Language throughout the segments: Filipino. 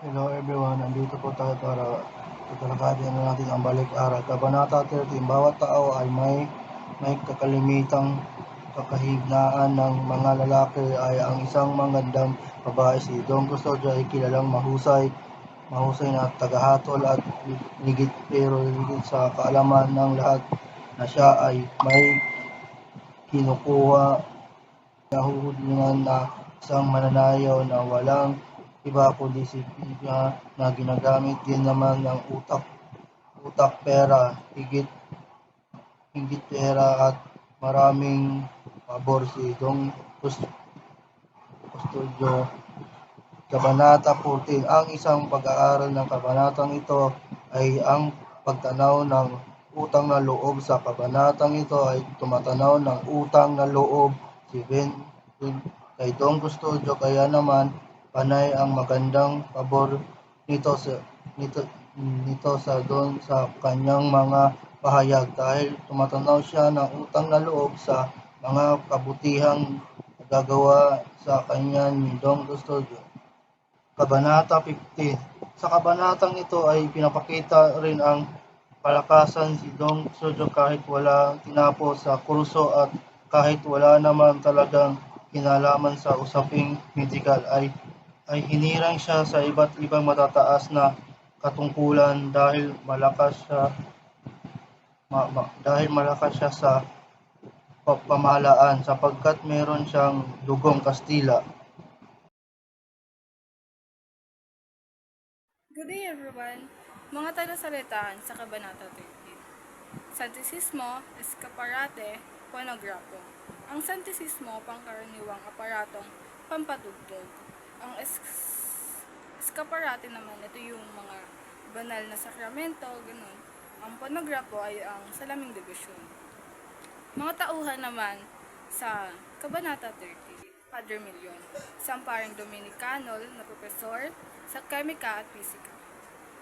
Hello everyone, nandito po tayo para tatalakayin na natin ang balik-aral. Kabanata 13, bawat tao ay may kakalimitang kakahinaan ng mga lalaki ay ang isang magandang babae. Si Don Custodio ay kilalang mahusay na tagahatol at ligit pero ligit sa kaalaman ng lahat na siya ay may kinukuha nahuhudlingan na isang mananayaw na walang iba kundi si Pina na ginagamit din naman ng utak, pera, higit pera at maraming pabor si Dong Custodio. Kabanata 14. Ang isang pag-aaral ng kabanatang ito ay ang pagtanaw ng utang na loob. Sa kabanatang ito ay tumatanaw ng utang na loob si Ben kay Dong Custodio, kaya naman panay ang magandang pabor nito sa nito nito sa Don sa kanyang mga pahayag dahil tumatanaw siya ng utang na loob sa mga kabutihang nagagawa sa kanya ni Dong Custodio. Kabanata 15. Sa kabanatang ito ay pinapakita rin ang palakasan si Dong Sujo kahit wala tinapos sa kurso at kahit wala naman talagang kinalaman sa usaping medikal ay hinirang siya sa iba't ibang matataas na katungkulan dahil malakas siya sa pamahalaan sapagkat meron siyang dugong Kastila. Good day everyone! Mga talasalitaan sa Kabanata 13. Santisismo, eskaparate, ponograpo. Ang santisismo, pangkaraniwang aparatong pampatugtog. Ang eskaparate naman, ito yung mga banal na sakramento, ganun. Ang ponograpo ay ang salaming debisyon. Mga tauhan naman sa Kabanata 30. Padre Million, isang paring Dominicanol na profesor sa Kemika at Pisika.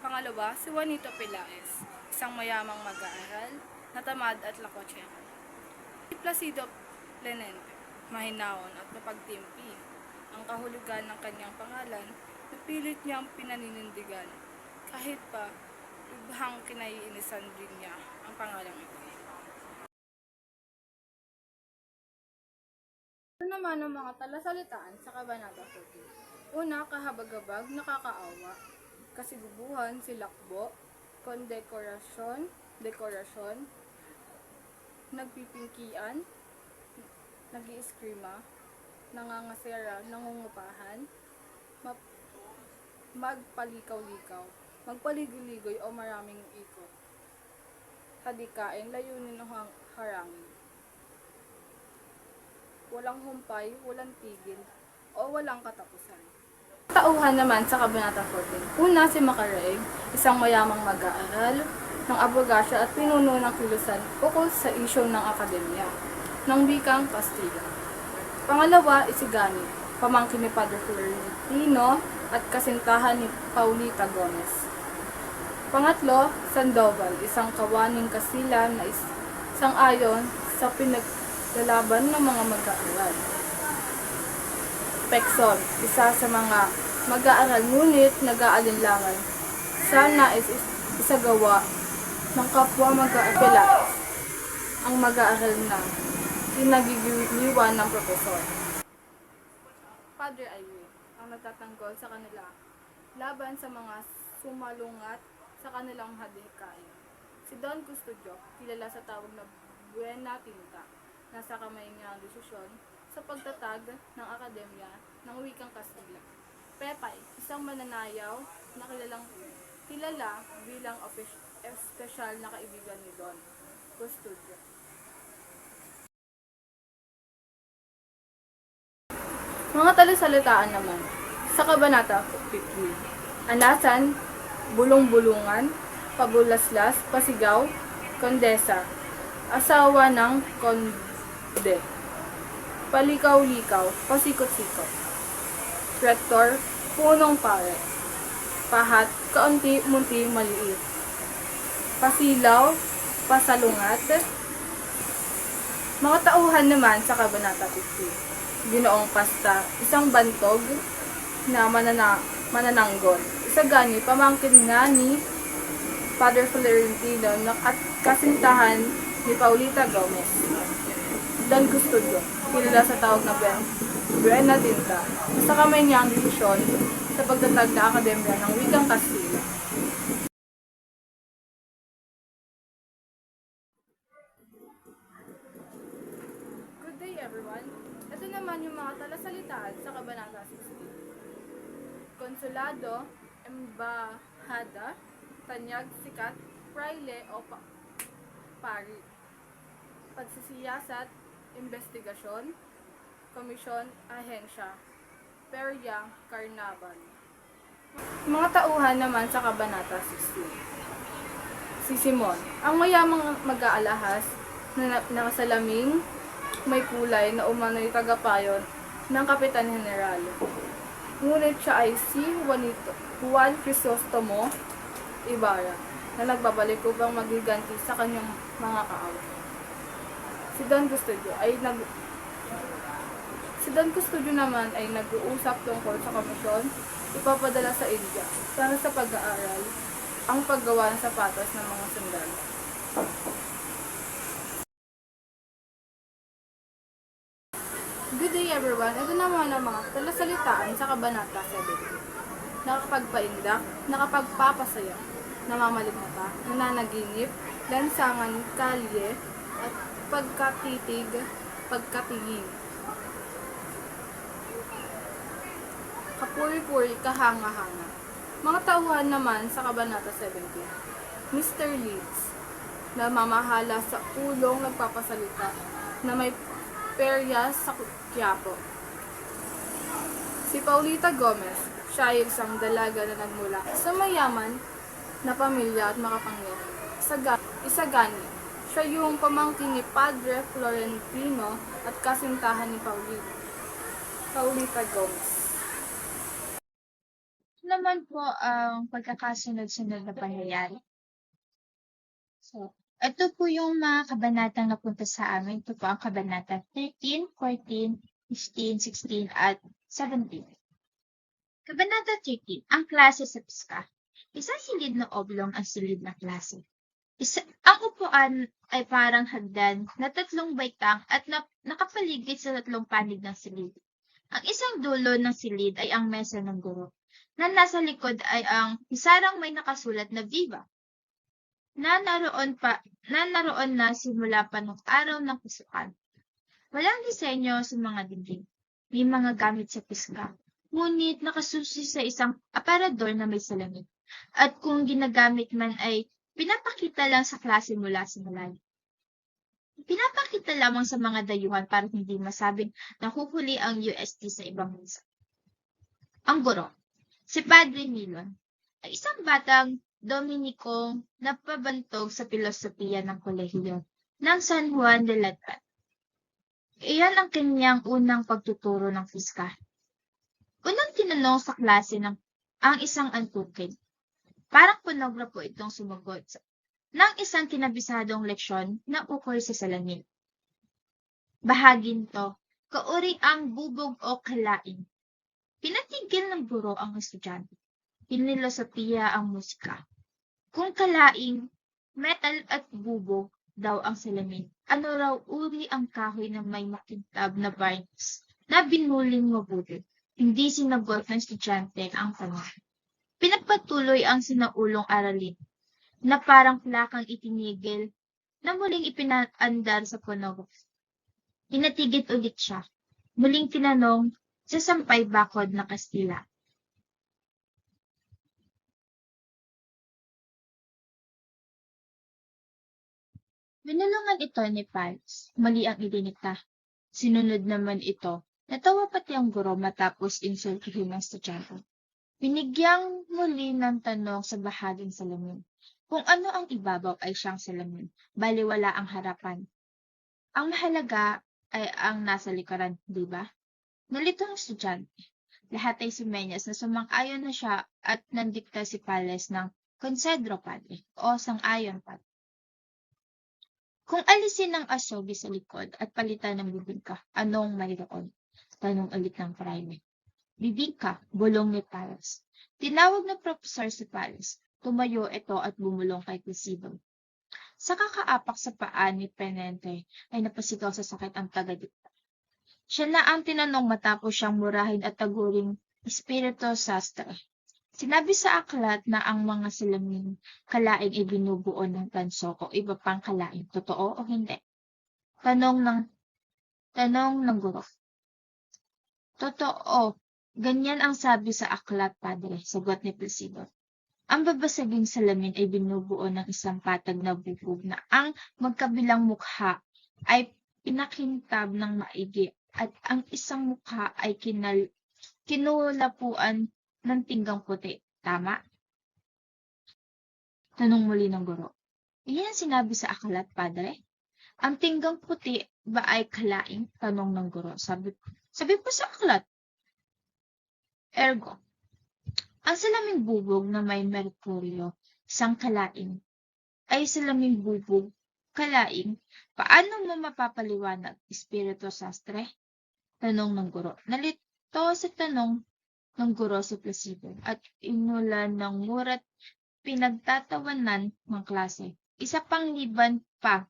Pangalawa, si Juanito Pelaez, isang mayamang mag-aaral na tamad at lakotsero. Si Placido Plenente, mahinaon at mapagtimpi. Ang kahulugan ng kanyang pangalan, napilit niyang pinaninindigan, kahit pa lubhang kinaiinisan din niya ang pangalang ito. Ito naman ang mga talasalitaan sa Kabanata 14. Una, kahabag-habag, nakakaawa. Kasigubuhan, silakbo, dekorasyon, nagpipingkian, nag-iiskrima, nangangasera, nangungupahan, magpalikaw-likaw, magpaligoy-ligoy o maraming ikot, hadikain, layunin o harangin, walang humpay, walang tigil, o walang katapusan. Tauhan naman sa Kabanata 14. Una, si Macaraig, isang mayamang mag-aaral ng abogasya at pinuno ng kilusan ukol sa isyu ng akademya ng wikang Kastila. Pangalawa, Isigani, pamangkin ni Padre Florentino at kasintahan ni Paulita Gomez. Pangatlo, Sandoval, isang kawaning Kastila na sang-ayon sa pinaglalaban ng mga mag-aaral. Pekson, isa sa mga mag-aaral ngunit nag-aalinlangan sa nais isagawa ng kapwa mag-aaral ang mag-aaral na kinagigiliwan ng profesor. Padre Ayu, ang nagtatanggol sa kanila laban sa mga sumalungat sa kanilang hadikain. Si Don Custodio, kilala sa tawag na Buena Tinta, nasa kamay niya ang desisyon sa pagtatag ng Akademya ng Wikang Kastila. Pepay, isang mananayaw na kilala bilang espesyal na kaibigan ni Don Custodio. Mga talasalitaan naman sa Kabanata 15. Anasan, bulong-bulungan, pabulaslas, pasigaw, kondesa, asawa ng konde, palikaw-likaw, pasikot-sikot, rektor, punong pare, pahat, kaunti-munti maliit, pasilaw, pasalungat. Mga tauhan naman sa Kabanata 15. Ginoong Pasta, isang bantog na manananggol, Isagani, pamangkin nga ni Father Florentino na kasintahan ni Paulita Gomez. Don Custodio, kilala sa tawag na Buena Tinta, sa kamay niya ang desisyon sa pagtatag na Akademya ng Wikang Kastila. Good day everyone! Ito naman yung mga talasalitaan sa Kabanata 16. Konsulado, Embahada, Tanyag, Sikat, Fraile o Pari. Pagsisiyasat, Investigasyon, Komisyon, Ahensya, Perya, Carnaval. Mga tauhan naman sa Kabanata 16. Si Simon, ang mayamang mag-aalahas na nakasalaming may kulay na umano'y tagapayon ng Kapitan General. Ngunit siya ay si Juan Crisostomo Ibarra na nagbabalik upang magiganti sa kanyang mga kaaway. Si Don Custodio naman ay nag-uusap tungkol sa komisyon ipapadala sa India para sa pag-aaral ang paggawa ng sapatos ng mga sundalo. Good day everyone! Ito naman ang mga talasalitaan sa Kabanata 17. Nakapagpaindak, nakapagpapasaya, namamalimata, nananaginip, lansangan, kalye, at pagkatitig, pagkatingin. Kapuri-puri, kahanga-hanga. Mga tauhan naman sa Kabanata 17. Mr. Leeds, na mamahala sa ulong nagpapasalita na may perya sa Quiapo. Si Paulita Gomez, siya ay isang dalaga na nagmula sa mayaman na pamilya at makapangyarihan. Isagani, siya yung pamangkin ni Padre Florentino at kasintahan ni Paulita Gomez. Naman po ang pagkakasunod-sunod na pangyayari. So, ito po yung mga kabanatang napunta sa amin. Ito po ang kabanata 13, 14, 15, 16, at 17. Kabanata 13, ang klase sa piska. Isang silid na oblong ang silid na klase. Ang upuan ay parang hagdan na 3 baitang at nakapaligid sa 3 panig ng silid. Ang isang dulo ng silid ay ang mesa ng guro, na nasa likod ay ang pisarang may nakasulat na Viva, na naroon na simula pa nung araw ng pasukan. Walang disenyo sa mga dingding. May mga gamit sa piska, ngunit nakasusi sa isang aparador na may salamin. At kung ginagamit man ay pinapakita lang sa klase mula sa malayo. Pinapakita lamang sa mga dayuhan para hindi masabing nahuhuli ang UST sa ibang bansa. Ang guro, si Padre Milon, ay isang batang Dominikong napabantog sa filosofiya ng kolehiyo ng San Juan de Latran. Iyan ang kanyang unang pagtuturo ng piska. Unang tinanong sa klase ang isang antukin. Parang pornograpo itong sumagot ng isang kinabisadong leksyon na ukol sa salamin. Bahagin to, kauring ang bubog o kalain. Pinatigil ng guro ang estudyante. Pinilosopiya ang musika. Kung kalaing, metal at bubog daw ang salamin, ano raw uri ang kahoy na may makintab na varnish na binuling mabuti? Hindi sinagot ng estudyante ang tanong. Pinagpatuloy ang sinaulong aralin na parang plakang itinigil na muling ipinaandar sa punog. Pinatigit ulit siya. Muling tinanong sa sampay bakod na Kastila. Binulungan ito ni Pals. Mali ang idinikta. Sinunod naman ito. Natawa pati ang guro matapos insultuhin ng estudyante. Binigyang muli ng tanong sa bahaging salamin. Kung ano ang ibabaw ay siyang salamin, baliwala ang harapan. Ang mahalaga ay ang nasa likuran, di ba? Nalito ang estudyante. Lahat ay sumenyas na sumang-ayon na siya at nandikta si Pales ng Consedro Padre o sang-ayon Padre. Kung alisin ang asobi sa likod at palitan ng bibingka, anong mayroon? Tanong ulit ng Fraile. Bibingka, bulong ni Paris. Tinawag ng profesor si Paris. Tumayo ito at bumulong kay Placido. Sa kakaapak sa paa ni Penente ay napasigaw sa sakit ang taga-dikta. Siya na ang tinanong matapos siyang murahin at taguring Espiritu Sastre. Sinabi sa aklat na ang mga salaming kalaing ay binubuo ng tanso o iba pang kalaing. Totoo o hindi? Tanong ng guro. Totoo. Ganyan ang sabi sa aklat, padre, sagot ni Placido. Ang babasaging salamin ay binubuo ng isang patag na bubog na ang magkabilang mukha ay pinakintab ng maigi at ang isang mukha ay kinulapuan ng tinggang puti. Tama? Tanong muli ng guro. Iyan ang sinabi sa aklat, padre? Ang tinggang puti ba ay kalaing? Tanong ng guro. Sabi po sa aklat. Ergo, ang salaming bubog na may merkuryo, isang kalaing, ay salaming bubog, kalaing, paano mo mapapaliwanag, Espiritu Sastre? Tanong ng guro. Nalito sa tanong ng guro si Placido at inulan ng murat pinagtatawanan ng klase. Isa pang liban pa,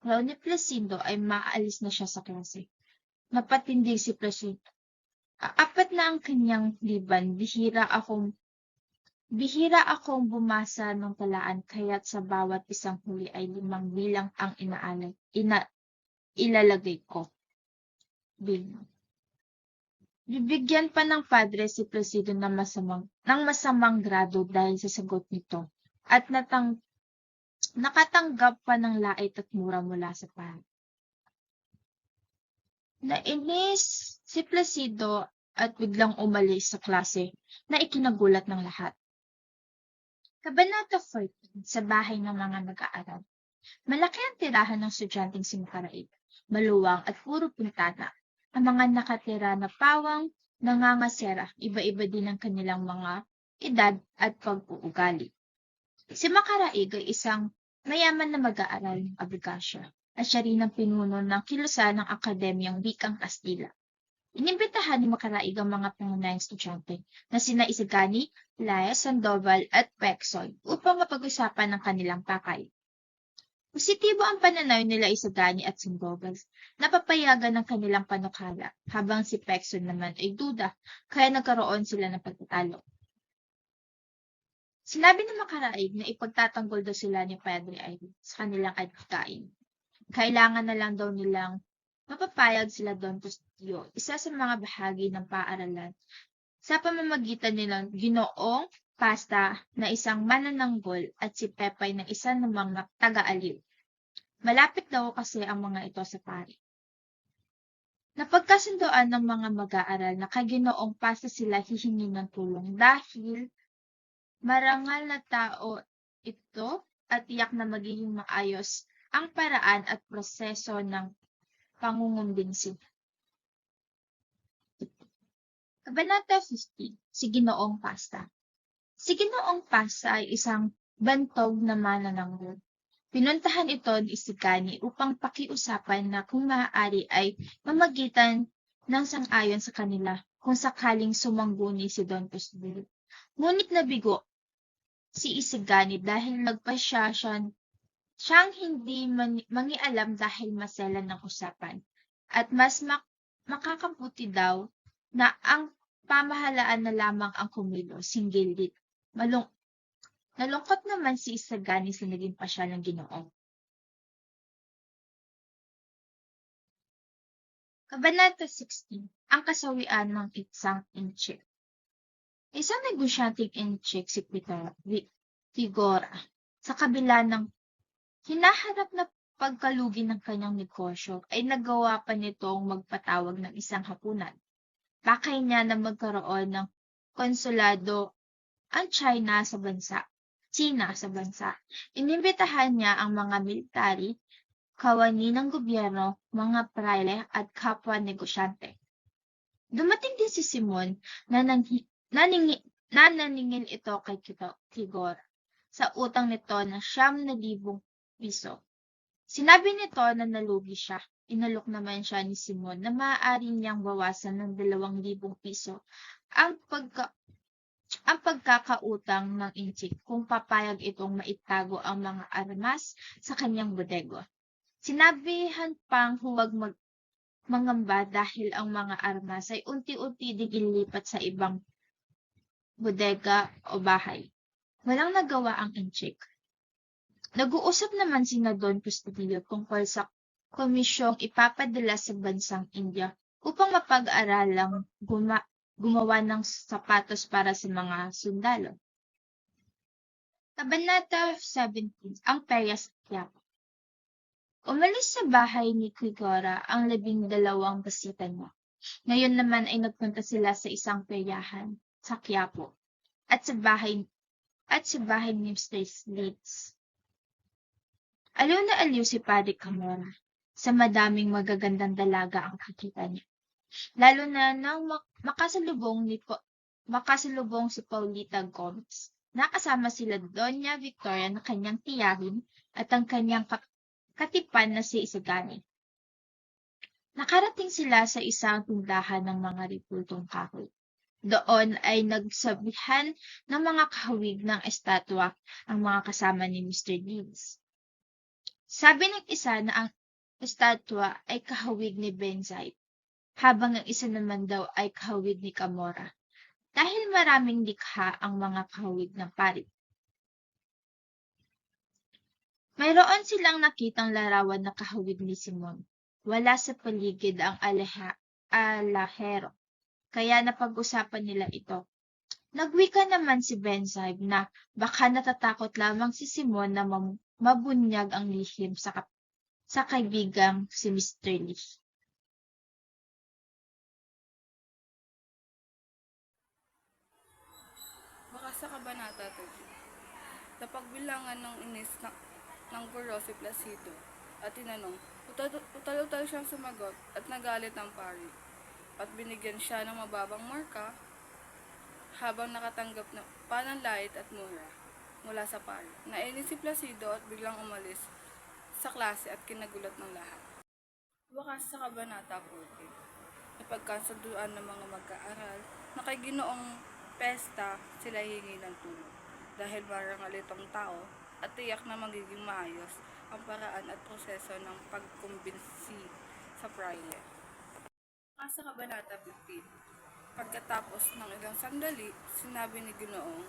raw ni Placido ay maalis na siya sa klase. Napatindig si Placido. Apat na ang kanyang liban, bihira akong bumasa ng talaan, kaya't sa bawat isang huli ay 5 bilang ang ilalagay ko. Bilang. Bibigyan pa ng padre si Placido ng masamang grado dahil sa sagot nito at nakatanggap pa ng lait at mura mula sa pari. Nainis si Placido at biglang umalis sa klase na ikinagulat ng lahat. Kabanata 14 sa bahay ng mga nag-aaral. Malaki ang tirahan ng estudyanteng si Macaraig, maluwang at puro pintana. Ang mga nakatira na pawang nangangasera, iba-iba din ang kanilang mga edad at pag-uugali. Si Macaraig ay isang mayaman na mag-aaral ng Abigasya at siya rin ang pinuno ng kilusan ng Akademyang Wikang Kastila. Inimbitahan ni Macaraig ang mga pangunahing estudyante na sina Isagani, Laya, Sandoval at Peksoy upang mapag-usapan ng kanilang pakay. Positibo ang pananaw nila Isagani at Sandoval, napapayagan ng kanilang panukala, habang si Peksoy naman ay duda, kaya nagkaroon sila ng pagtatalo. Sinabi ng Macaraig na ipagtatanggol daw sila ni Padre Irene sa kanilang adhikain. Kailangan na lang daw nilang mapapayag sila Don Castillo, isa sa mga bahagi ng paaralan, sa pamamagitan nilang Ginoong Pasta na isang manananggol at si Pepay na isa namang taga-aliw. Malapit daw kasi ang mga ito sa pari. Napagkasundoan ng mga mag-aaral na kay Ginoong Pasta sila hihingi ng tulong dahil marangal na tao ito at tiyak na magiging maayos ang paraan at proseso ng pangungumbinsi. Kabanata 15, si Ginoong Pasta. Si Ginoong Pasta ay isang bantog na manananggol. Pinuntahan ito ni Isagani upang pakiusapan na kung maaari ay mamagitan ng sang-ayon sa kanila kung sakaling sumangguni si Don Castillo. Ngunit nabigo si Isagani dahil nagpasya siyang hindi mangialam dahil maselan ng usapan at mas makakabuti daw na ang pamahalaan na lamang ang kumilos, singgilid. Nalungkot naman si Isagani sa naging pasya ng Ginoo. Kabanata 16, ang kasawian ng isang inchik. Isang negosyanteng inchik si Figora sa kabila ng hinaharap na pagkalugi ng kanyang negosyo ay nagawa pa nitong magpatawag ng isang hapunan. Pakay niya na magkaroon ng konsulado ang China sa bansa. Inimbitahan niya ang mga military, kawani ng gobyerno, mga praile at kapwa negosyante. Dumating din si Simon na naningil ito kay Figora sa utang nito ng 9,000 piso. Sinabi nito na nalugi siya. Inalok naman siya ni Simon na maaari niyang bawasan ng 2,000 piso ang pagkakautang ng inchik kung papayag itong maitago ang mga armas sa kanyang bodega. Sinabihan pang huwag mangamba dahil ang mga armas ay unti-unti digilipat sa ibang bodega o bahay. Walang nagawa ang inchik. Nag-uusap naman sina Don Custodio tungkol sa komisyong ipapadala sa bansang India upang mapag-aralang gumawa ng sapatos para sa mga sundalo. Kabanata 17, ang perya sa Quiapo. Umalis sa bahay ni Quigora ang 12 basita niya. Ngayon naman ay nagpunta sila sa isang peryahan sa Quiapo at sa bahay ni Mr. Leeds. Aliw na aliw si Padre Camora sa madaming magagandang dalaga ang kakita niya. Lalo na nang makasalubong si Paulita Gomez. Nakasama sila Doña Victoria na kanyang tiyahin at ang kanyang katipan na si Isagani. Nakarating sila sa isang tindahan ng mga ripultong kahoy. Doon ay nagsabihan ng mga kahawig ng estatwa ang mga kasama ni Mr. Leeds. Sabi ng isa na ang estatwa ay kahawig ni Benzaib, habang ang isa naman daw ay kahawig ni Camora, dahil maraming likha ang mga kahawig ng pari. Mayroon silang nakitang larawan na kahawig ni Simon. Wala sa paligid ang alahero, kaya napag-usapan nila ito. Nagwika naman si Benzaib na baka natatakot lamang si Simon na mabunyag ang lihim sa kaibigang si Mr. Lee. Bukas sa Kabanata 2. Sa pagbilangan ng inis ng guro si Placido at tinanong, utal-utal siyang sumagot at nagalit ang pari at binigyan siya ng mababang marka habang nakatanggap ng pananlait at mura mula sa pari. Nainis si Placido at biglang umalis sa klase at kinagulat ng lahat. Bukas sa Kabanata 14. Napagkasunduan ng mga mag-aaral na kay Ginoong Pesta sila hihingi ng tulong dahil marangal itong tao at tiyak na magiging maayos ang paraan at proseso ng pagkumbinsi sa prayer. Sa Kabanata 15. Pagkatapos ng ilang sandali, sinabi ni Ginoong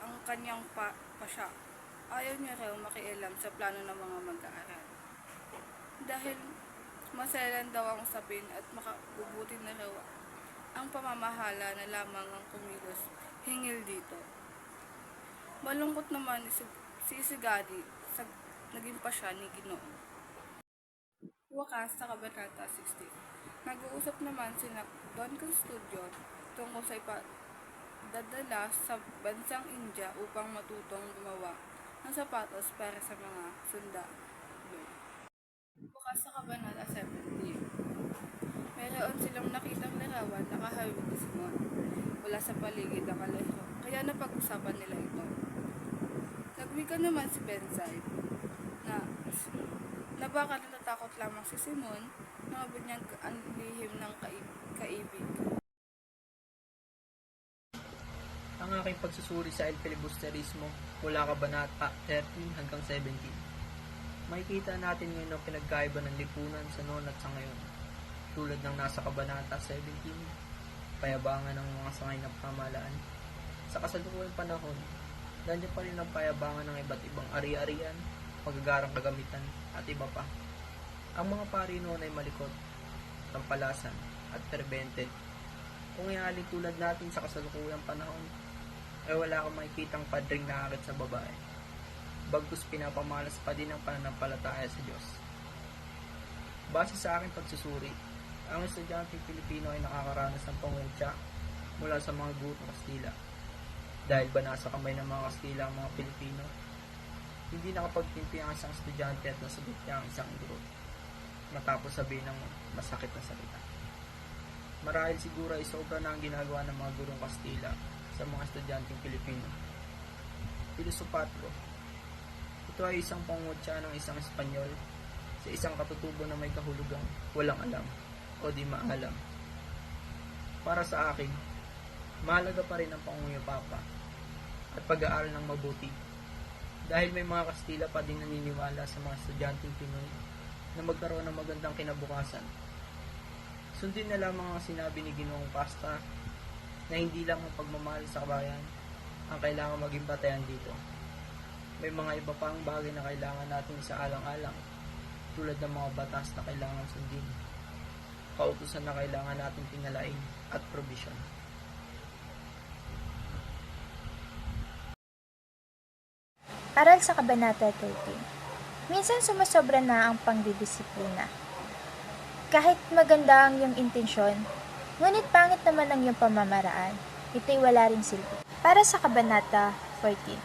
ang kanyang pasya. Ayaw niya raw makialam sa plano ng mga mag-aaral. Dahil maselan daw ang usapin at makabubuti na raw ang pamamahala na lamang ang kumilos hingil dito. Malungkot naman si Isigadi sa naging pasya ni Ginoong. Wakas sa Kabanata 16. Nag-uusap naman sina Don Custodio tungkol sa ipadadala sa bansang India upang matutong gumawa ng sapatos para sa mga sundalo. Bukas sa Kabanata 17. Mayroon silang nakitang larawan na kahawig ni Simon mula sa paligid ng alahero, kaya napag-usapan nila ito. Nagwika naman si Benzaib na baka natatakot lamang si Simon na mabunyag ang lihim ng kaibig. Ang aking pagsusuri sa El Filibusterismo mula Kabanata 13 hanggang 17. Makikita natin ngayon ang pinagkaiba ng lipunan sa noon at sa ngayon. Tulad ng nasa Kabanata 17, payabangan ng mga sangay ng pamahalaan. Sa kasalukuyang panahon, nandiyan pa rin ang payabangan ng iba't ibang ari-arian, magagarang kagamitan, at iba pa. Ang mga pari noon ay malikot, tampalasan, at perbente. Kung ihalin tulad natin sa kasalukuyang panahon, ay wala kang makikitang padring nakakit sa babae. Bagkus pinapamalas pa din ang pananampalataya sa Diyos. Base sa aking pagsusuri, ang estudyante Pilipino ay nakakaranas ng pangungutya mula sa mga guro ng Kastila. Dahil ba nasa kamay ng mga Kastila ang mga Pilipino, hindi nakapagtimpi ang isang estudyante at nasagot niya ang isang guro matapos sabihin ng masakit na salita. Marahil siguro ay sobra na ang ginagawa ng mga gurong Kastila sa mga estudyanteng Pilipino. Filosopatro. Ito ay isang pangungutya ng isang Espanyol sa isang katutubo na may kahulugang walang alam o di maalam. Para sa akin, mahalaga pa rin ang pangungupapa at pag-aaral ng mabuti. Dahil may mga Kastila pa din naniniwala sa mga estudyanteng Pinoy na magkaroon ng magandang kinabukasan. Sundin na lamang ang sinabi ni Ginoong Pasta na hindi lang ang pagmamahal sa kabayan ang kailangan maging batayan dito. May mga iba pang bagay na kailangan natin sa alang-alang, tulad ng mga batas na kailangan sundin, kautusan na kailangan natin tingalain at probisyon. Aral sa Kabanata 13. Minsan sumasobra na ang pangdidisiplina. Kahit maganda ang iyong intensyon, ngunit pangit naman ang iyong pamamaraan, ito'y wala ring silbi. Para sa Kabanata 14,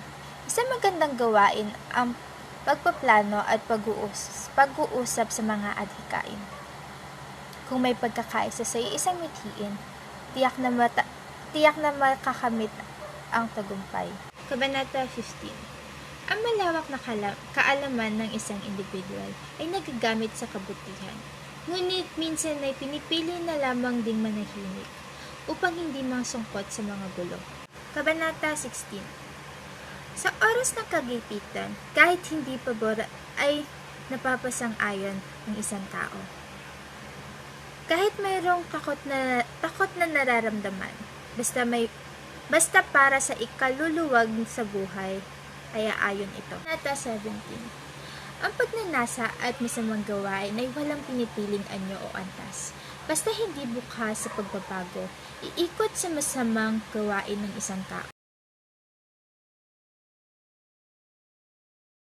isang magandang gawain ang pagpaplano at pag-uusap sa mga adhikain. Kung may pagkakaisa sa isang mithiin, tiyak na makakamit ang tagumpay. Kabanata 15. Ang malawak na kaalaman ng isang individual ay nagagamit sa kabutihan, ngunit minsan ay pinipili na lamang ding manahimik upang hindi masungkot sa mga gulo. Kabanata 16. Sa oras ng kagipitan, kahit hindi pabor ay napapasang-ayon ang isang tao. Kahit mayroong takot na nararamdaman, basta para sa ikaluluwag sa buhay, ay aayon ito. Kabanata 17. Ang pagnanasa at masamang gawain ay walang pinipiling anyo o antas. Basta hindi bukas sa pagbabago, iikot sa masamang gawain ng isang tao.